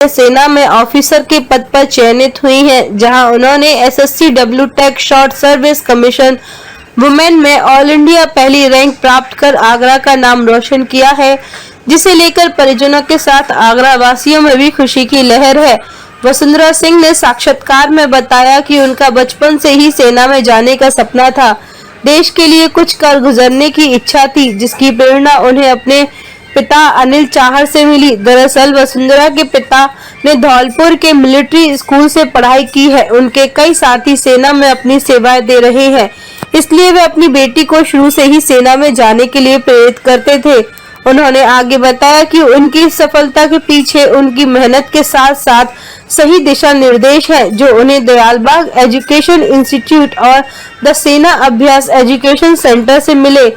सेना में ऑफिसर के पद पर चयनित हुई हैं, जहां उन्होंने SSC W tech short service commission women में ऑल इंडिया पहली रैंक प्राप्त कर आगरा का नाम रोशन किया है, जिसे लेकर परिजनों के साथ आगरा वासियों में भी खुशी की लहर है। वसुंधरा सिंह ने साक्षात्कार में बताया कि उनका बचपन से ही सेना में जाने का सपना था। देश के लिए कुछ कर गुजरने की इच्छा थी, जिसकी प्रेरणा उन्हें अपने पिता अनिल चाहर से मिली। दरअसल वसुंधरा के पिता ने धौलपुर के मिलिट्री स्कूल से पढ़ाई की है। उनके कई साथी सेना में अपनी सेवाएं दे रहे हैं, इसलिए वे अपनी बेटी को शुरू से ही सेना में जाने के लिए प्रेरित करते थे। उन्होंने आगे बताया कि उनकी सफलता के पीछे उनकी मेहनत के साथ साथ सही दिशा निर्देश है, जो उन्हें दयालबाग एजुकेशन इंस्टीट्यूट और द सेना अभ्यास एजुकेशन सेंटर से मिले।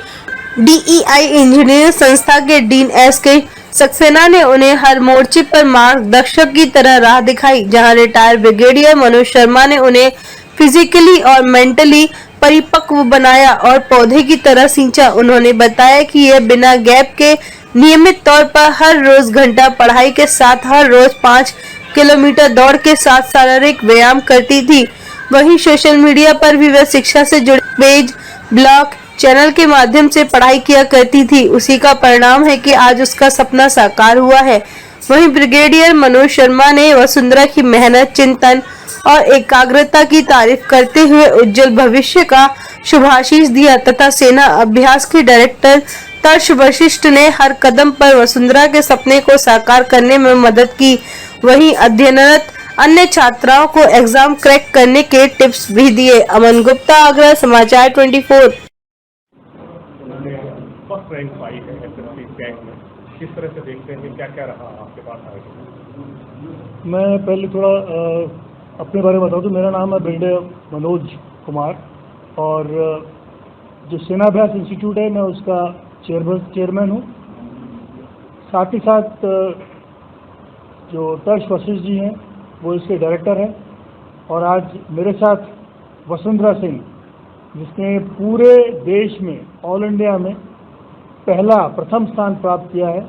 डीईआई इंजीनियरिंग संस्था के डीन एस.के. सक्सेना ने उन्हें हर मोर्चे पर मार्गदर्शक की तरह राह दिखाई, जहां रिटायर्ड ब्रिगेडियर मनोज शर्मा ने उन्हें फिजिकली और मेंटली परिपक्व बनाया और पौधे की तरह सींचा। उन्होंने बताया कि यह बिना गैप के नियमित तौर पर हर रोज घंटा पढ़ाई के साथ हर रोज 5 किलोमीटर दौड़ के साथ शारीरिक व्यायाम करती थी। वहीं सोशल मीडिया पर भी वह शिक्षा से जुड़े पेज, ब्लॉग, चैनल के माध्यम से पढ़ाई किया करती थी। उसी का परिणाम है कि आज उसका सपना साकार हुआ है। वहीं ब्रिगेडियर मनोज शर्मा ने वसुंधरा की मेहनत, चिंतन और एकाग्रता की तारीफ करते हुए उज्जवल भविष्य का शुभाशीष दिया तथा सेना अभ्यास के डायरेक्टर तर्ष वशिष्ठ ने हर कदम पर वसुंधरा के सपने को साकार करने में मदद की। वहीं अध्ययनरत अन्य छात्राओं को एग्जाम क्रैक करने के टिप्स भी दिए। अमन गुप्ता, आगरा, समाचार 24। फर्स्ट रैंक पाई है एसएससी टैग में, किस तरह से देखते हैं कि क्या क्या रहा आपके पास आगे? मैं पहले थोड़ा अपने बारे में बताऊँ तो मेरा नाम है ब्रिगेडियर मनोज कुमार और जो सेनाभ्यास इंस्टीट्यूट है मैं उसका चेयरमैन हूँ। साथ ही साथ जो तर्ष वशिष्ठ जी हैं वो इसके डायरेक्टर हैं और आज मेरे साथ वसुंधरा सिंह, जिसने पूरे देश में ऑल इंडिया में प्रथम स्थान प्राप्त किया है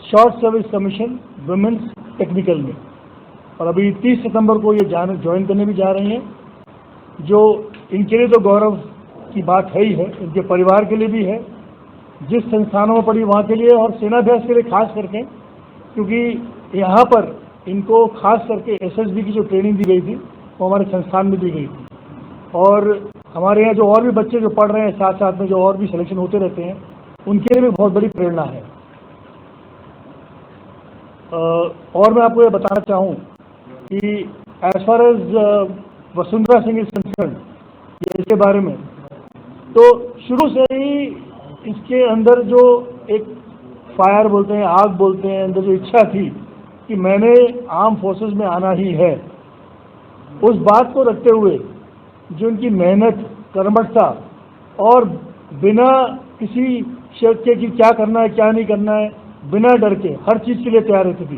short service commission womens technical में, और अभी 30 सितंबर को ये ज्वाइन करने भी जा रही हैं, जो इनके लिए तो गौरव की बात है ही है, इनके परिवार के लिए भी है, जिस संस्थानों में पढ़ी वहाँ के लिए और सेनाभ्यास के लिए खास करके, क्योंकि यहाँ पर इनको खास करके एसएसबी की जो ट्रेनिंग दी गई थी वो हमारे संस्थान में दी गई थी। और हमारे यहाँ जो और भी बच्चे जो पढ़ रहे हैं साथ साथ में जो और भी सिलेक्शन होते रहते हैं, उनके लिए भी बहुत बड़ी प्रेरणा है। और मैं आपको ये बताना चाहूँ कि as far as Vasundhara Singh is concern, इसके बारे में तो शुरू से ही इसके अंदर जो एक फायर बोलते हैं, आग बोलते हैं, अंदर जो इच्छा थी कि मैंने आर्म फोर्सेस में आना ही है, उस बात को रखते हुए जो उनकी मेहनत, कर्मठता और बिना किसी शक के कि क्या करना है क्या नहीं करना है, बिना डर के हर चीज़ के लिए तैयार रहती थी।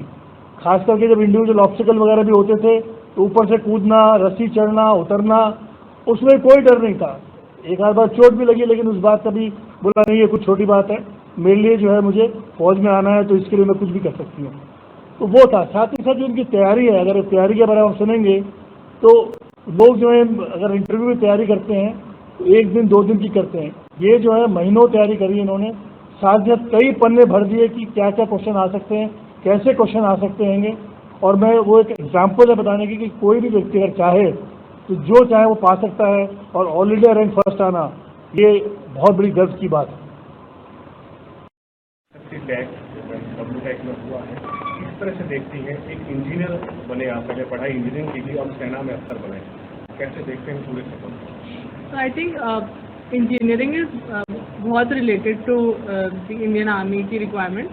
खास करके जब इंडिविजुअल ऑब्स्टिकल वगैरह भी होते थे तो ऊपर से कूदना, रस्सी चढ़ना, उतरना, उसमें कोई डर नहीं था। एक आध बार चोट भी लगी लेकिन उस बात कभी बोला नहीं ये कुछ छोटी बात है, मेरे लिए जो है मुझे फौज में आना है तो इसके लिए मैं कुछ भी कर सकती हूँ। तो वो था। साथ ही साथ जो उनकी तैयारी है, अगर तैयारी के बारे में आप सुनेंगे तो लोग जो है अगर इंटरव्यू की तैयारी करते हैं तो 1 दिन 2 दिन की करते हैं, ये जो है महीनों तैयारी करी इन्होंने। साथ ही साथ कई पन्ने भर दिए कि क्या क्या क्वेश्चन आ सकते हैं, कैसे क्वेश्चन आ सकते हैं। और मैं वो एक एग्जाम्पल है बताने की कि कोई भी व्यक्ति अगर चाहे तो जो चाहे वो पा सकता है, और ऑल इंडिया रैंक फर्स्ट आना ये बहुत बड़ी गर्व की बात है। टैग में हुआ है, किस तरह से देखती हैं एक इंजीनियर बने, आप पहले पढ़ाई इंजीनियरिंग की थी और सेना में अफसर बने, कैसे देखते हैं पूरे सफर? आई थिंक इंजीनियरिंग इज बहुत related to the Indian army की रिक्वायरमेंट।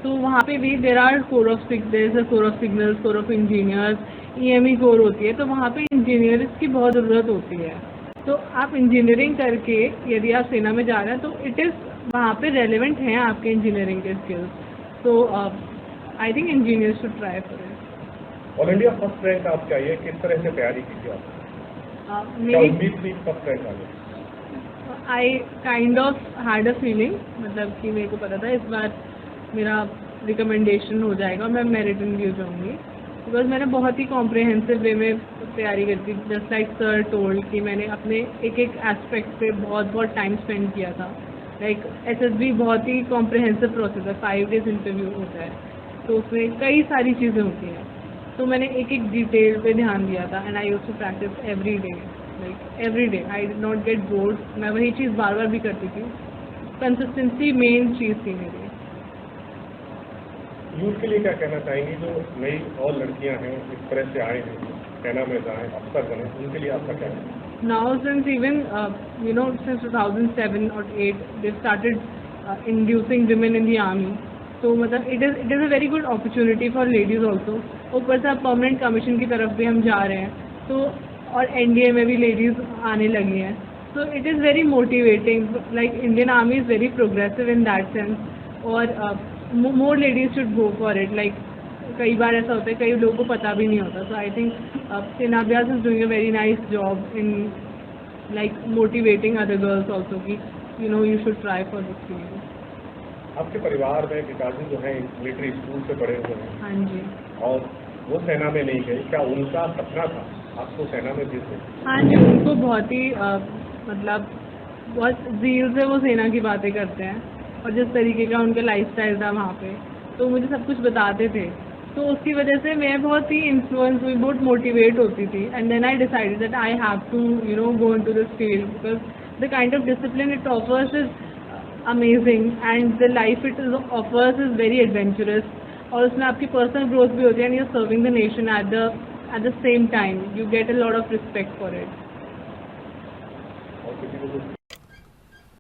तो वहाँ पे भी there are corps of signals, corps of engineers, EME corps होती है, तो वहाँ पे इंजीनियर्स की बहुत ज़रूरत होती है। तो आप इंजीनियरिंग करके यदि आप सेना में जा रहे हैं तो इट इज़ वहाँ पे रेलेवेंट हैं आपके इंजीनियरिंग के स्किल्स। तो I think engineers should try for it. All India first rank आपका ये किस तरह से तैयारी की थी आप? मेरी उम्मीद थी फर्स्ट रैंक आ गई? I kind of had a feeling, मतलब कि मेरे को पता था इस बार मेरा रिकमेंडेशन हो जाएगा और मैं मेरिट रिव्यू जाऊँगी, बिकॉज मैंने बहुत ही कॉम्प्रहेंसिव वे में तैयारी करी थी। जस्ट लाइक सर टोल्ड कि मैंने अपने एक एक एस्पेक्ट पे बहुत टाइम स्पेंड किया था। लाइक SSB बहुत ही कॉम्प्रहेंसिव प्रोसेस है, 5 days इंटरव्यू होता है, तो उसमें कई सारी चीज़ें होती हैं, तो मैंने एक एक डिटेल पे ध्यान दिया था। And I used to practice every day, like every day. I did not get bored, मैं वही चीज़ बार बार भी करती थी। कंसिस्टेंसी मेन चीज़ थी मेरी। यूथ के लिए क्या कहना चाहेंगी जो नई और लड़कियां हैं इस तरह से आए हैं, सेना में जाएं, अफसर बने, उनके लिए आपका क्या है? Now since even since 2007 or 8 they started inducing women in the army, तो मतलब it is a very good opportunity for ladies also। ऊपर से अब परमानेंट कमीशन की तरफ भी हम जा रहे हैं, तो और NDA में भी लेडीज आने लगी हैं, so it is very motivating। like Indian army is very progressive in that sense, और more ladies should go for it। like कई बार ऐसा होता है, कई लोगों को पता भी नहीं होता। So I think Senabhyas is doing a very nice job in like motivating other girls also कि you should try for this field. आपके परिवार में पिताजी जो हैं मिलिट्री स्कूल से पढ़े हुए हैं, हाँ जी, और वो सेना में नहीं गए, क्या उनका सपना था आपको सेना में भेजने? हाँ जी, उनको बहुत ही मतलब बहुत जील से वो सेना की बातें करते हैं, और जिस तरीके का उनका लाइफस्टाइल था वहाँ पे, तो मुझे सब कुछ बताते थे, तो उसकी वजह से मैं बहुत ही इन्फ्लुएंस हुई, बहुत मोटिवेट होती थी। And then I decided that I have to go into this field, because the kind of discipline it offers is amazing, and the life it offers is very adventurous, और उसमें आपकी personal growth भी होती है, and you are serving the nation at the same time, you get a lot of respect for it. और किसी को